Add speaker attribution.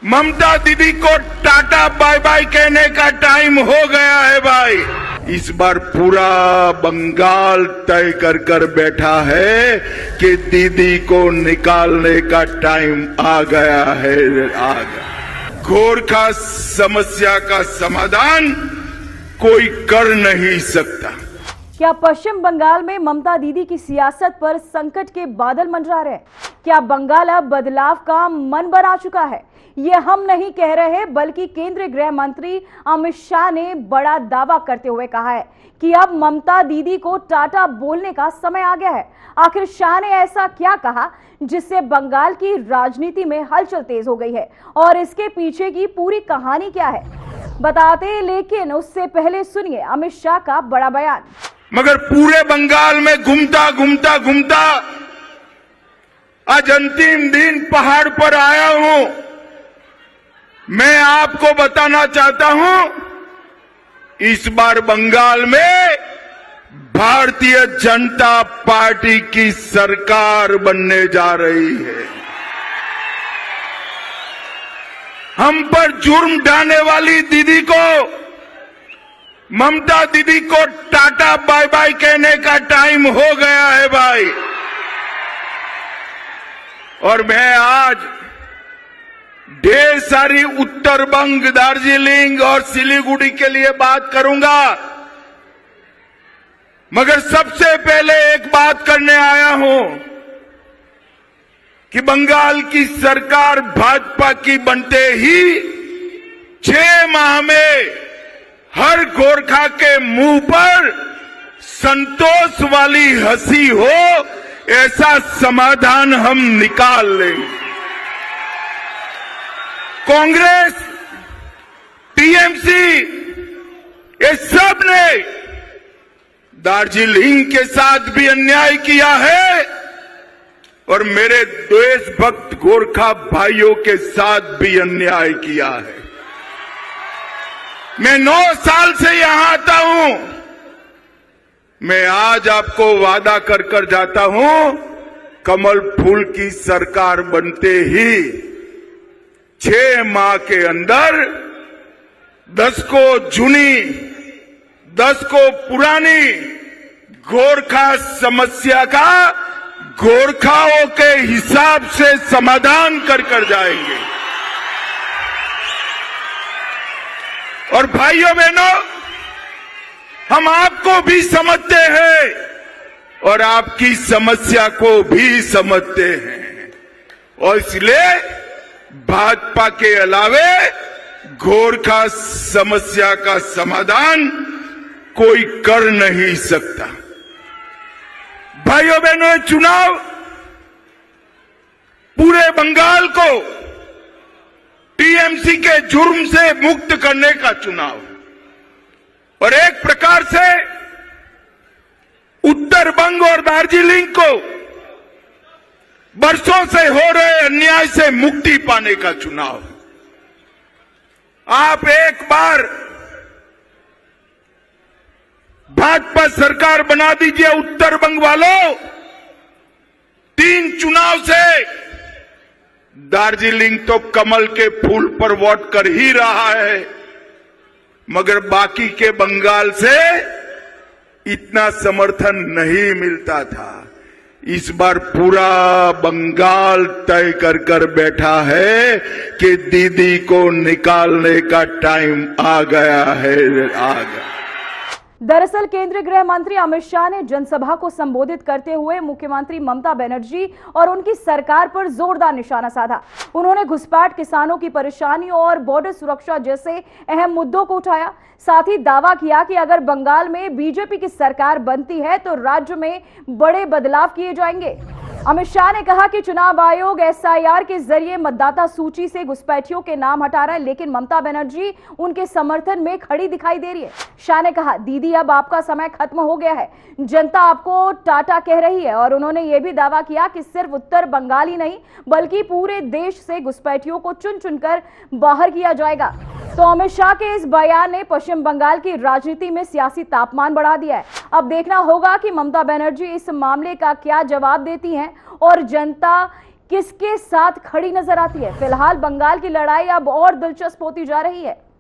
Speaker 1: ममता दीदी को tata bye bye कहने का टाइम हो गया है भाई। इस बार पूरा बंगाल तय कर बैठा है कि दीदी को निकालने का टाइम आ गया है। गोरखा समस्या का समाधान कोई कर नहीं सकता।
Speaker 2: क्या पश्चिम बंगाल में ममता दीदी की सियासत पर संकट के बादल मंडरा रहे हैं? क्या बंगाल अब बदलाव का मन बना चुका है? ये हम नहीं कह रहे, बल्कि केंद्रीय गृह मंत्री अमित शाह ने बड़ा दावा करते हुए कहा है कि अब ममता दीदी को टाटा बोलने का समय आ गया है। आखिर शाह ने ऐसा क्या कहा जिससे बंगाल की राजनीति में हलचल तेज हो गई है, और इसके पीछे की पूरी कहानी क्या है बताते हैं, लेकिन उससे पहले सुनिए अमित शाह का बड़ा बयान।
Speaker 1: मगर पूरे बंगाल में घूमता आज अंतिम दिन पहाड़ पर आया हूं। मैं आपको बताना चाहता हूं, इस बार बंगाल में भारतीय जनता पार्टी की सरकार बनने जा रही है। हम पर जुर्म ढाने वाली दीदी को, ममता दीदी को टाटा बाय बाय कहने का टाइम हो गया है भाई। और मैं आज ढेर सारी उत्तर बंग, दार्जिलिंग और सिलीगुड़ी के लिए बात करूंगा, मगर सबसे पहले एक बात करने आया हूं कि बंगाल की सरकार भाजपा की बनते ही 6 माह में हर गोरखा के मुंह पर संतोष वाली हंसी हो, ऐसा समाधान हम निकाल लेंगे। कांग्रेस, टीएमसी, ये सब ने दार्जिलिंग के साथ भी अन्याय किया है और मेरे देशभक्त गोरखा भाइयों के साथ भी अन्याय किया है। मैं 9 साल से यहां आता हूं। मैं आज आपको वादा कर जाता हूं, कमल फूल की सरकार बनते ही 6 माह के अंदर 10 को जूनी, 10 को पुरानी गोरखा समस्या का गोरखाओं के हिसाब से समाधान कर जाएंगे। और भाइयों बहनों, हम आपको भी समझते हैं और आपकी समस्या को भी समझते हैं, और इसलिए भाजपा के अलावे गोरखा समस्या का समाधान कोई कर नहीं सकता। भाइयों बहनों, चुनाव पूरे बंगाल को टीएमसी के जुर्म से मुक्त करने का चुनाव, और एक प्रकार से उत्तर बंग और दार्जिलिंग को बरसों से हो रहे अन्याय से मुक्ति पाने का चुनाव। आप एक बार भाजपा सरकार बना दीजिए उत्तर बंग वालों। 3 चुनाव से दार्जिलिंग तो कमल के फूल पर वोट कर ही रहा है, मगर बाकी के बंगाल से इतना समर्थन नहीं मिलता था। इस बार पूरा बंगाल तय कर बैठा है कि दीदी को निकालने का टाइम आ गया है।
Speaker 2: दरअसल केंद्रीय गृह मंत्री अमित शाह ने जनसभा को संबोधित करते हुए मुख्यमंत्री ममता बनर्जी और उनकी सरकार पर जोरदार निशाना साधा। उन्होंने घुसपैठ, किसानों की परेशानियों और बॉर्डर सुरक्षा जैसे अहम मुद्दों को उठाया। साथ ही दावा किया कि अगर बंगाल में बीजेपी की सरकार बनती है तो राज्य में बड़े बदलाव किए जाएंगे। अमित शाह ने कहा कि चुनाव आयोग एसआईआर के जरिए मतदाता सूची से घुसपैठियों के नाम हटा रहा है, लेकिन ममता बनर्जी उनके समर्थन में खड़ी दिखाई दे रही है। शाह ने कहा, दीदी अब आपका समय खत्म हो गया है, जनता आपको टाटा कह रही है। और उन्होंने ये भी दावा किया कि सिर्फ उत्तर बंगाल ही नहीं बल्कि पूरे देश से घुसपैठियों को चुन चुनकर बाहर किया जाएगा। तो अमित शाह के इस बयान ने पश्चिम बंगाल की राजनीति में सियासी तापमान बढ़ा दिया है। अब देखना होगा कि ममता बनर्जी इस मामले का क्या जवाब देती हैं और जनता किसके साथ खड़ी नजर आती है। फिलहाल बंगाल की लड़ाई अब और दिलचस्प होती जा रही है।